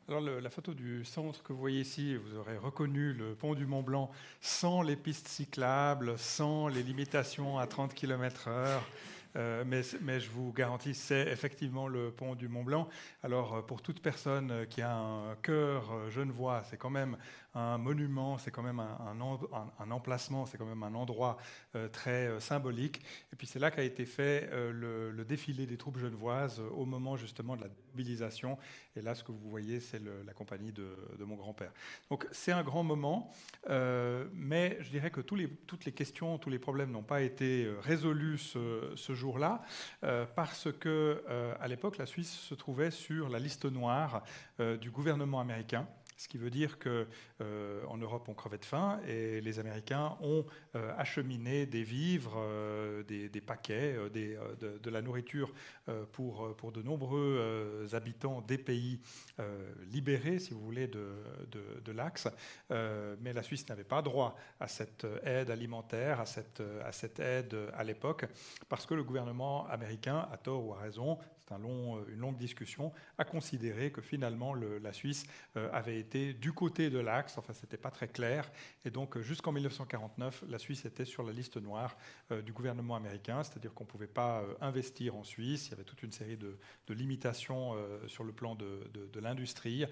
Alors la photo du centre que vous voyez ici, vous aurez reconnu le pont du Mont Blanc sans les pistes cyclables, sans les limitations à 30 km/h. Mais je vous garantis, c'est effectivement le pont du Mont Blanc. Alors pour toute personne qui a un cœur genevois, c'est quand même un monument, c'est quand même un emplacement, c'est quand même un endroit très symbolique. Et puis c'est là qu'a été fait le défilé des troupes genevoises au moment justement de la mobilisation. Et là, ce que vous voyez, c'est la compagnie de mon grand-père. Donc c'est un grand moment, mais je dirais que toutes les questions, tous les problèmes n'ont pas été résolus ce jour-là, parce que à l'époque, la Suisse se trouvait sur la liste noire du gouvernement américain. Ce qui veut dire qu'en Europe, on crevait de faim et les Américains ont acheminé des vivres, des paquets, de la nourriture pour de nombreux habitants des pays libérés, si vous voulez, de l'Axe. Mais la Suisse n'avait pas droit à cette aide alimentaire, à cette aide à l'époque, parce que le gouvernement américain, à tort ou à raison, c'est une longue discussion, a considéré que finalement la Suisse avait été du côté de l'Axe, enfin c'était pas très clair, et donc jusqu'en 1949, la Suisse était sur la liste noire du gouvernement américain, c'est-à-dire qu'on ne pouvait pas investir en Suisse, il y avait toute une série de limitations sur le plan de l'industrie,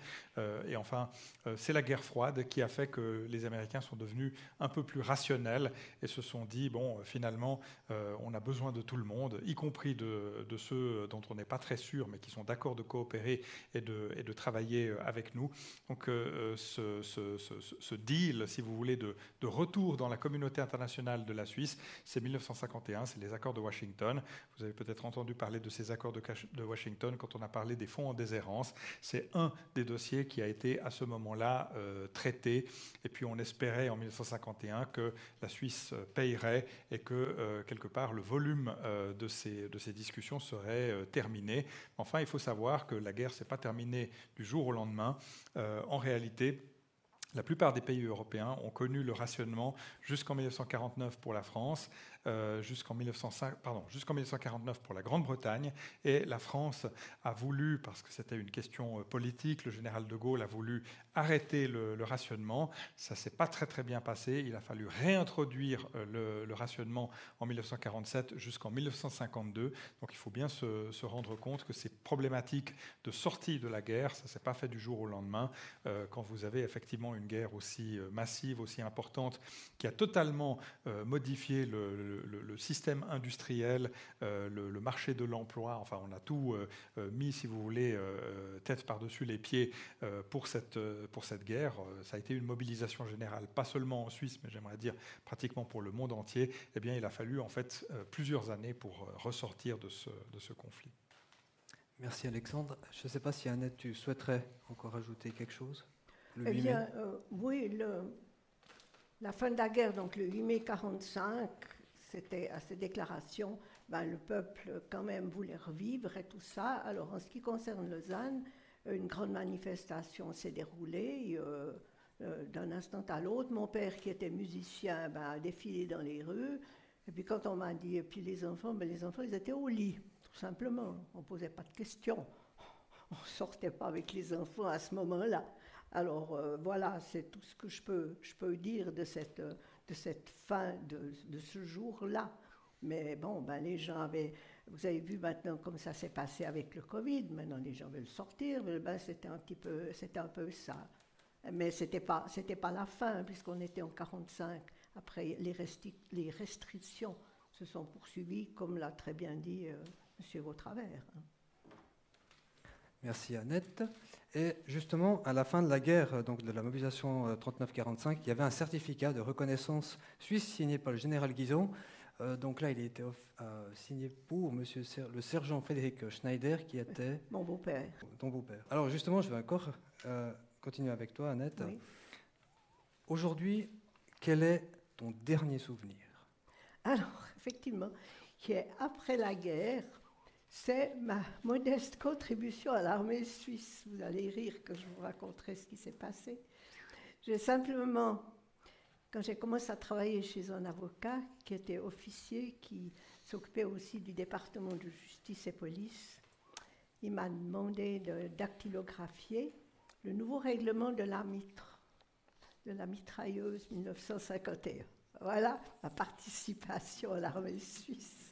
et enfin c'est la guerre froide qui a fait que les Américains sont devenus un peu plus rationnels et se sont dit, bon, finalement, on a besoin de tout le monde, y compris de ceux dont on n'est pas très sûr, mais qui sont d'accord de coopérer et de travailler avec nous. Donc ce deal, si vous voulez, de retour dans la communauté internationale de la Suisse, c'est 1951, c'est les accords de Washington. Vous avez peut-être entendu parler de ces accords de Washington quand on a parlé des fonds en déshérence. C'est un des dossiers qui a été à ce moment-là traité. Et puis on espérait en 1951 que la Suisse payerait et que quelque part le volume de ces discussions serait terminé. Enfin, il faut savoir que la guerre ne s'est pas terminée du jour au lendemain. En réalité, la plupart des pays européens ont connu le rationnement jusqu'en 1949 pour la France, jusqu'en 1949 pour la Grande-Bretagne, et la France a voulu, parce que c'était une question politique, le général de Gaulle a voulu arrêter le rationnement. Ça ne s'est pas très très bien passé. Il a fallu réintroduire le rationnement en 1947 jusqu'en 1952. Donc il faut bien se rendre compte que ces problématiques de sortie de la guerre, ça ne s'est pas fait du jour au lendemain. Quand vous avez effectivement une guerre aussi massive, aussi importante, qui a totalement modifié le système industriel, le marché de l'emploi. Enfin, on a tout mis, si vous voulez, tête par-dessus les pieds pour cette guerre. Ça a été une mobilisation générale, pas seulement en Suisse, mais j'aimerais dire pratiquement pour le monde entier. Eh bien, il a fallu en fait plusieurs années pour ressortir de ce conflit. Merci Alexandre. Je ne sais pas si Annette, tu souhaiterais encore ajouter quelque chose? Eh bien, oui, la fin de la guerre, donc le 8 mai 1945, c'était à ces déclarations, le peuple quand même voulait revivre et tout ça. Alors en ce qui concerne Lausanne, une grande manifestation s'est déroulée d'un instant à l'autre. Mon père, qui était musicien, a défilé dans les rues. Et puis quand on m'a dit, et puis les enfants, ils étaient au lit, tout simplement. On ne posait pas de questions. On ne sortait pas avec les enfants à ce moment-là. Alors voilà, c'est tout ce que je peux dire de cette fin de ce jour-là. Mais bon, les gens avaient... Vous avez vu maintenant comme ça s'est passé avec le Covid. Maintenant, les gens veulent sortir. C'était un peu ça. Mais c'était pas la fin, puisqu'on était en 1945. Après, les restrictions se sont poursuivies, comme l'a très bien dit M. Vautravers. Merci Annette. Et justement, à la fin de la guerre, donc de la mobilisation 39-45, il y avait un certificat de reconnaissance suisse signé par le général Guizot. Donc là, il a été signé pour le sergent Frédéric Schneider, qui était... Mon beau-père. Ton beau-père. Alors justement, je vais encore continuer avec toi, Annette. Oui. Aujourd'hui, quel est ton dernier souvenir? Alors, effectivement, qui est après la guerre... C'est ma modeste contribution à l'armée suisse. Vous allez rire quand je vous raconterai ce qui s'est passé. J'ai simplement, quand j'ai commencé à travailler chez un avocat qui était officier, qui s'occupait aussi du département de justice et police, il m'a demandé de dactylographier le nouveau règlement de la mitre, de la mitrailleuse 1951. Voilà ma participation à l'armée suisse.